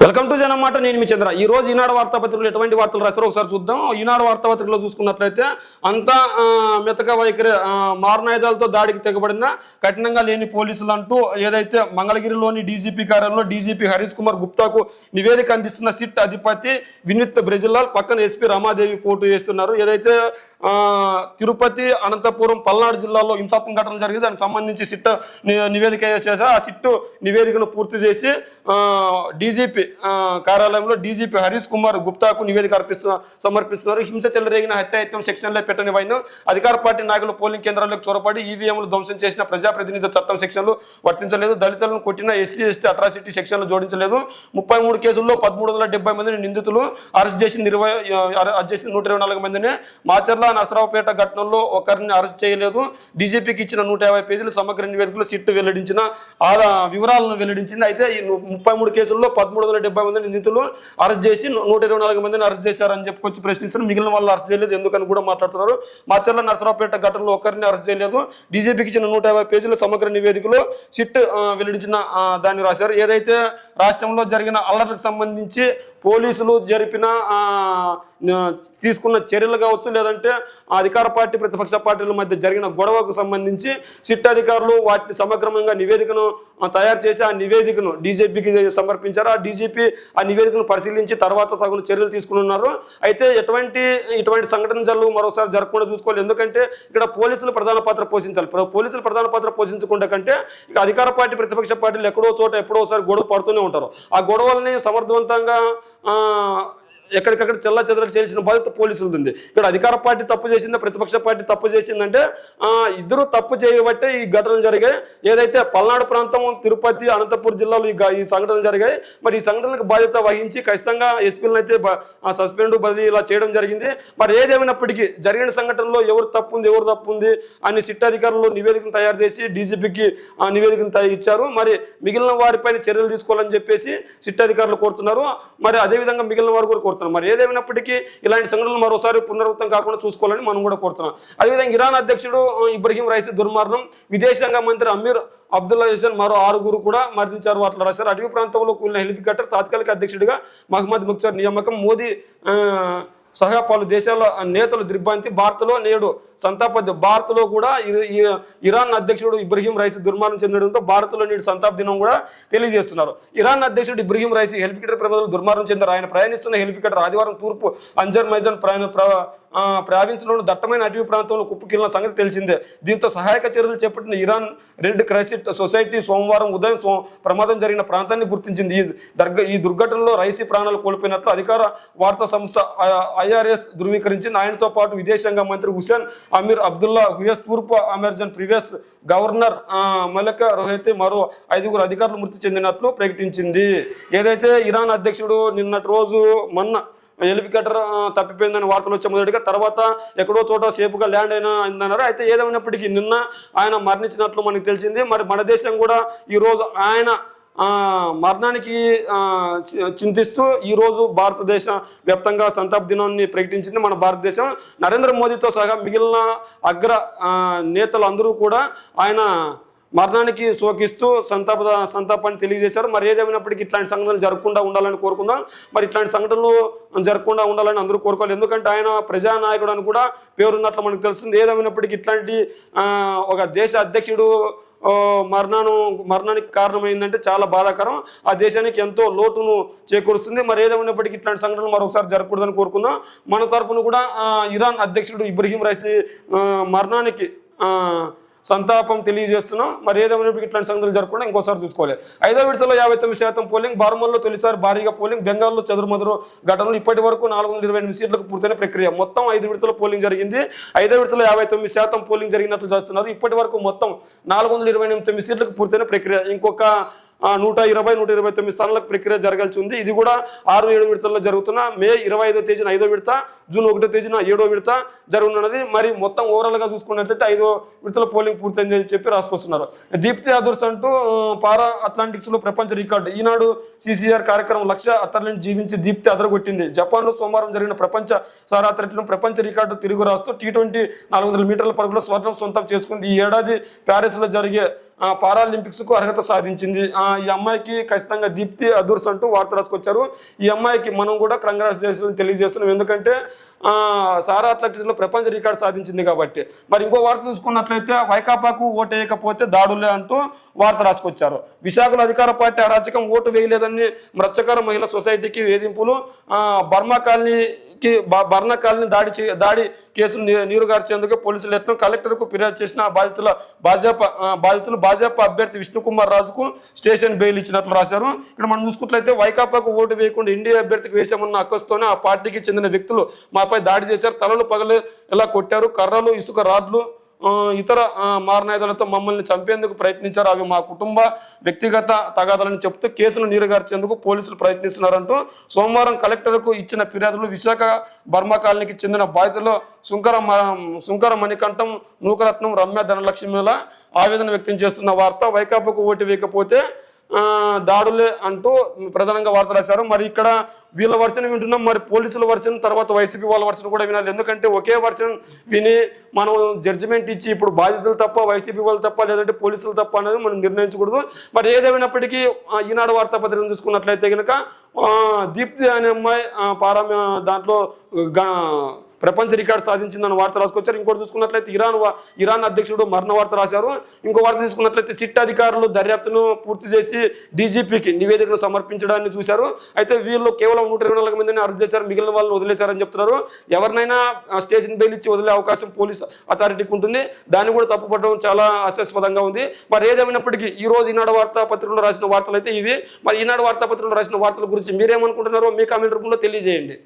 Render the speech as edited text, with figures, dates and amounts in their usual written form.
Welcome to జనమాట. నేను మీ చంద్ర. ఈ రోజు ఈనాడు వార్తాపత్రికలు ఎటువంటి వార్తలు రాస్తారో ఒకసారి చూద్దాం. ఈనాడు వార్తాపత్రికలో చూసుకున్నట్లయితే అంతా మెతక వైఖరి, మారణాయుధాలతో దాడికి తెగబడిన కఠినంగా లేని పోలీసులు అంటూ ఏదైతే మంగళగిరిలోని డీజీపీ కార్యాలయంలో డీజీపీ హరీష్ కుమార్ గుప్తాకు నివేదిక అందిస్తున్న సిట్ అధిపతి వినీత్ బ్రెజిలాల్ పక్కన ఎస్పీ రమాదేవి ఫోటో వేస్తున్నారు. ఏదైతే తిరుపతి, అనంతపురం, పల్నాడు జిల్లాలో హింసాత్మక ఘటన జరిగింది. దానికి సంబంధించి సిట్ నివేదిక చేశారు. ఆ సిట్ నివేదికను పూర్తి చేసి డీజీపీ కార్యాలయంలో డీజీపీ హరీష్ కుమార్ గుప్తాకు నివేదిక సమర్పిస్తున్నారు. హింస చెలరేగిన హత్యాయత్నం సెక్షన్లో పెట్టని వైను అధికార పార్టీ నాయకులు పోలింగ్ కేంద్రాలకు చొరబడి ఈవీఎంలు ధ్వంసం చేసిన ప్రజాప్రతినిధి చట్టం సెక్షన్లు వర్తించలేదు. దళితులను కొట్టిన ఎస్సీ ఎస్టీ అట్రాసిటీ సెక్షన్లు జోడించలేదు. 33 కేసుల్లో 1370 మందిని నిందితులు అరెస్ట్ చేసి 124 మందిని. మాచర్ల, నరసరావుపేట ఘటనలో ఒకరిని అరెస్ట్ చేయలేదు. డీజీపీకి ఇచ్చిన 150 పేజీల సమగ్ర నివేదికలు సిట్ వెల్లడించిన వివరాలను వెల్లడించింది. అయితే ఈ 33 కేసుల్లో 1370 మంది నిందితులు అరెస్ట్ చేసి 124 మందిని అరెస్ట్ చేశారని చెప్పుకొచ్చి ప్రశ్నిస్తున్నారు. మిగిలిన వాళ్ళు అరెస్ట్ చేయలేదు ఎందుకని కూడా మాట్లాడుతున్నారు. మాచర్ల, నరసరావుపేట ఘటనలో ఒకరిని అరెస్ట్ చేయలేదు. డీజీపీకి ఇచ్చిన 150 పేజీల సమగ్ర నివేదికలో సిట్ వెల్లడించిన దాన్ని రాశారు. ఏదైతే రాష్ట్రంలో జరిగిన అల్లర్లకు సంబంధించి పోలీసులు తీసుకున్న చర్యలు కావచ్చు, లేదంటే అధికార పార్టీ ప్రతిపక్ష పార్టీల మధ్య జరిగిన గొడవకు సంబంధించి సిట్ అధికారులు వాటిని సమగ్రంగా నివేదికను తయారు చేసి ఆ నివేదికను డీజీపీకి సమర్పించారు. ఆ డీజీపీ ఆ నివేదికను పరిశీలించి తర్వాత తగిన చర్యలు తీసుకున్నారు. అయితే ఇటువంటి సంఘటనలు మరోసారి జరగకుండా చూసుకోవాలి. ఎందుకంటే ఇక్కడ పోలీసులు ప్రధాన పాత్ర పోషించాలి. పోలీసులు ప్రధాన పాత్ర పోషించకుండా కంటే ఇక అధికార పార్టీ ప్రతిపక్ష పార్టీలు ఎక్కడో చోట ఎప్పుడోసారి గొడవ పడుతూనే ఉంటారు. ఆ గొడవల్ని సమర్థవంతంగా ఎక్కడికక్కడ చెల్లా చెదరలు చేయాల్సిన బాధ్యత పోలీసులు ఉంది. ఇక్కడ అధికార పార్టీ తప్పు చేసిందా, ప్రతిపక్ష పార్టీ తప్పు చేసిందంటే ఇద్దరు తప్పు చేయబట్టే ఈ ఘటనలు జరిగాయి. ఏదైతే పల్నాడు ప్రాంతం, తిరుపతి, అనంతపురం జిల్లాలో ఈ సంఘటనలు జరిగాయి. మరి ఈ సంఘటనలకు బాధ్యత వహించి ఖచ్చితంగా ఎస్పీలను అయితే సస్పెండ్, బదిలీ ఇలా చేయడం జరిగింది. మరి ఏదేమైనప్పటికీ జరిగిన సంఘటనలో ఎవరు తప్పు ఉంది అని సిట్ అధికారులు నివేదికను తయారు చేసి డీజీపీకి నివేదికను ఇచ్చారు. మరి మిగిలిన వారిపైన చర్యలు తీసుకోవాలని చెప్పేసి సిట్ అధికారులు కోరుతున్నారు. మరి అదేవిధంగా మిగిలిన వారు కూడా కోరుతున్నారు. మరి ఏదేమైనప్పటికీ ఇలాంటి సంఘటనలు మరోసారి పునరావృతం కాకుండా చూసుకోవాలని మనం కూడా కోరుతున్నాం. అదేవిధంగా ఇరాన్ అధ్యక్షుడు ఇబ్రహీం రైసీ దుర్మరణం, విదేశాంగ మంత్రి అమీర్ అబ్దుల్లా హుసేన్ మరో 6 కూడా మరణించారు. వాటిలో రాశారు. అటవీ ప్రాంతంలో కూలిన హెలికాప్టర్ తాత్కాలిక అధ్యక్షుడిగా మహమ్మద్ ముఖ్తార్ నియామకం. మోదీ సహా పలు దేశాల నేతలు దిగ్భ్రాంతి. భారత్లో నేడు సంతాప భారత్లో కూడా ఇరాన్ అధ్యక్షుడు ఇబ్రహీం రైసీ దుర్మరణం చెందడంతో భారత్లో నేడు సంతాప దినం కూడా తెలియజేస్తున్నారు. ఇరాన్ అధ్యక్షుడు ఇబ్రహీం రైసీ హెలికాప్టర్ ప్రమాదంలో దుర్మరణం చెందారు. ఆయన ప్రయాణిస్తున్న హెలికాప్టర్ ఆదివారం తూర్పు అంజర్మైజాన్ ప్రావిన్స్లోని దట్టమైన అటవీ ప్రాంతంలో కుప్పకిల్లిన సంగతి తెలిసిందే. దీంతో సహాయక చర్యలు చేపట్టిన ఇరాన్ రెడ్ క్రైసిట్ సొసైటీ సోమవారం ఉదయం ప్రమాదం జరిగిన ప్రాంతాన్ని గుర్తించింది. ఈ దుర్ఘటనలో రైసీ ప్రాణాలు కోల్పోయినట్లు అధికార వార్తా సంస్థ ఐఆర్ఎస్ ధృవీకరించింది. ఆయనతో పాటు విదేశాంగ మంత్రి హుసేన్ అమీర్ అబ్దుల్లా, యుఎస్ తూర్పు అమెరికన్ ప్రీవియస్ గవర్నర్ మలక రోహిత్, మరో 5 అధికారులు మృతి చెందినట్లు ప్రకటించింది. ఏదైతే ఇరాన్ అధ్యక్షుడు నిన్నటి రోజు మొన్న హెలికాప్టర్ తప్పిపోయిందని వార్తలు వచ్చే మొదటిగా, తర్వాత ఎక్కడో చోట సేఫ్గా ల్యాండ్ అయిందన్నారు. అయితే ఏదేమైనప్పటికీ నిన్న ఆయన మరణించినట్లు మనకు తెలిసింది. మరి మన దేశం కూడా ఈరోజు ఆయన మరణానికి చింతిస్తూ ఈరోజు భారతదేశ వ్యాప్తంగా సంతాప దినాన్ని ప్రకటించింది మన భారతదేశం. నరేంద్ర మోదీతో సహా మిగిలిన అగ్ర నేతలు అందరూ కూడా ఆయన మరణానికి శోకిస్తూ సంతాపాన్ని తెలియజేశారు. మరి ఏదేమైనప్పటికీ ఇట్లాంటి సంఘటనలు జరగకుండా ఉండాలని కోరుకుందాం. మరి ఇట్లాంటి సంఘటనలు జరగకుండా ఉండాలని అందరూ కోరుకోవాలి. ఎందుకంటే ఆయన ప్రజానాయకుడు అని కూడా పేరున్నట్లు మనకు తెలుస్తుంది. ఏదేమైనప్పటికీ ఇట్లాంటి ఒక దేశ అధ్యక్షుడు మరణానికి కారణమైందంటే చాలా బాధాకరం. ఆ దేశానికి ఎంతో లోటును చేకూరుస్తుంది. మరి ఏదేమైనప్పటికీ ఇట్లాంటి సంఘటనలు మరొకసారి జరగకూడదని కోరుకుందాం. మన తరపున కూడా ఇరాన్ అధ్యక్షుడు ఇబ్రహీం రైసీ మరణానికి సంతాపం తెలియజేస్తున్నాం. మరి ఏదేమైనప్పటికీ ఇట్లాంటి సంఘటనలు జరగకుండా ఇంకోసారి చూసుకోవాలి. 5వ విడతలో 59% పోలింగ్. బార్మల్లో తొలిసారి భారీగా పోలింగ్. బెంగాల్లో చెదురుమదురు ఘటనలు. ఇప్పటి వరకు 428 సీట్లకు పూర్తయిన ప్రక్రియ. మొత్తం 5 విడతల పోలింగ్ జరిగింది. 5వ విడతలో 59% పోలింగ్ జరిగినట్లు చేస్తున్నారు. ఇప్పటి వరకు మొత్తం 428 సీట్లకు పూర్తయిన ప్రక్రియ. ఇంకొక 129 స్థానాలకు ప్రక్రియ జరగాల్సి ఉంది. ఇది కూడా 6-7 విడతల్లో జరుగుతున్న మే 25వ తేదీన 5వ విడత, జూన్ 1వ తేదీన 7వ విడత జరుగుతున్నది. మరి మొత్తం ఓవరాల్గా చూసుకున్నట్లయితే 5వ విడతల పోలింగ్ పూర్తయిందని చెప్పి రాసుకొస్తున్నారు. దీప్తి అదుర్స్ అంటూ పారా అథ్లెటిక్స్లో ప్రపంచ రికార్డు. ఈనాడు సిసిఆర్ కార్యక్రమం 1,00,000 అథ్లెట్లను జీవించి దీప్తి అదరగొట్టింది. జపాన్లో సోమవారం జరిగిన ప్రపంచ సారా అథ్లెట్లను ప్రపంచ రికార్డు తిరుగు రాస్తూ T20 400 మీటర్ల పరుగులో స్వర్ణం సొంతం చేసుకుంది. ఈ ఏడాది ప్యారిస్లో జరిగే పారాలింపిక్స్కు అర్హత సాధించింది. ఈ అమ్మాయికి ఖచ్చితంగా దీప్తి అదూర్స్ అంటూ వార్త రాసుకొచ్చారు. ఈ అమ్మాయికి మనం కూడా కంగ్రాచులేషన్ తెలియజేస్తున్నాం. ఎందుకంటే సారా అథ్లెటిక్స్లో ప్రపంచ రికార్డు సాధించింది కాబట్టి. మరి ఇంకో వార్త చూసుకున్నట్లయితే వైకాపాకు ఓటు వేయకపోతే దాడులే అంటూ వార్త రాసుకొచ్చారు. విశాఖలో అధికార పార్టీ అరాచకం, ఓటు వేయలేదని మత్స్యకార మహిళా సొసైటీకి వేధింపులు, బర్మా కాలనీ దాడి కేసును నీరుగార్చేందుకు పోలీసులు యత్నం, కలెక్టర్కు ఫిర్యాదు చేసిన బాధితులు భాజపా అభ్యర్థి విష్ణుకుమార్ రాజుకు స్టేషన్ బెయిల్ ఇచ్చినట్లు రాశారు. ఇక్కడ మనం చూసుకున్నట్లయితే వైకాపాకు ఓటు వేయకుండా ఇండియా అభ్యర్థికి వేశామన్న అక్కస్తోనే ఆ పార్టీకి చెందిన వ్యక్తులు మాపై దాడి చేశారు. తలలు పగలు ఎలా కొట్టారు, కర్రలు, ఇసుక రాడ్లు, ఇతర మారణాయుధాలతో మమ్మల్ని చంపేందుకు ప్రయత్నించారు. అవి మా కుటుంబ వ్యక్తిగత తగాదాలని చెప్తూ కేసులు నీరుగార్చేందుకు పోలీసులు ప్రయత్నిస్తున్నారంటూ సోమవారం కలెక్టర్కు ఇచ్చిన ఫిర్యాదులు విశాఖ బర్మా కాలనీకి చెందిన బాధితులు శుంకర మణికంఠం, నూకరత్నం, రమ్య ధనలక్ష్మిల ఆవేదన వ్యక్తం చేస్తున్న వార్త. వైకాపాకు ఓటు వేయకపోతే దాడులే అంటూ ప్రధానంగా వార్త రాశారు. మరి ఇక్కడ వీళ్ళ వర్షన్ వింటున్నాం, మరి పోలీసుల వర్షన్ తర్వాత వైసీపీ వాళ్ళ వర్షన్ కూడా వినాలి. ఎందుకంటే ఒకే వర్షన్ విని మనం జడ్జిమెంట్ ఇచ్చి ఇప్పుడు బాధితులు తప్ప, వైసీపీ వాళ్ళు తప్ప, లేదంటే పోలీసులు తప్ప అనేది మనం నిర్ణయించకూడదు. మరి ఏదేమైనప్పటికీ ఈనాడు వార్తాపత్రికను చూసుకున్నట్లయితే కనుక దీప్తి అనే అమ్మాయి దాంట్లో ప్రపంచ రికార్డు సాధించిందని వార్త రాసుకొచ్చారు. ఇంకోటి చూసుకున్నట్లయితే ఇరాన్ అధ్యక్షుడు మరణ వార్త రాశారు. ఇంకో వార్త తీసుకున్నట్లయితే సిట్ అధికారులు దర్యాప్తును పూర్తి చేసి డీజీపీకి నివేదికను సమర్పించడాన్ని చూశారు. అయితే వీళ్ళు కేవలం 124 మందిని అరెస్ట్ చేశారు, మిగిలిన వాళ్ళని వదిలేశారని చెప్తున్నారు. ఎవరినైనా స్టేషన్ బెయిల్ ఇచ్చి వదిలే అవకాశం పోలీస్ అథారిటీకి ఉంటుంది. దాన్ని కూడా తప్పుపడడం చాలా హాస్యాస్పదంగా ఉంది. మరి ఏదేమైనప్పటికీ ఈ రోజు ఈనాడు వార్తాపత్రికలో రాసిన వార్తలు అయితే ఇవి. మరి ఈనాడు వార్తాపత్రికలో రాసిన వార్తల గురించి మీరేమనుకుంటున్నారో మీ కామెంట్ రూపంలో తెలియజేయండి.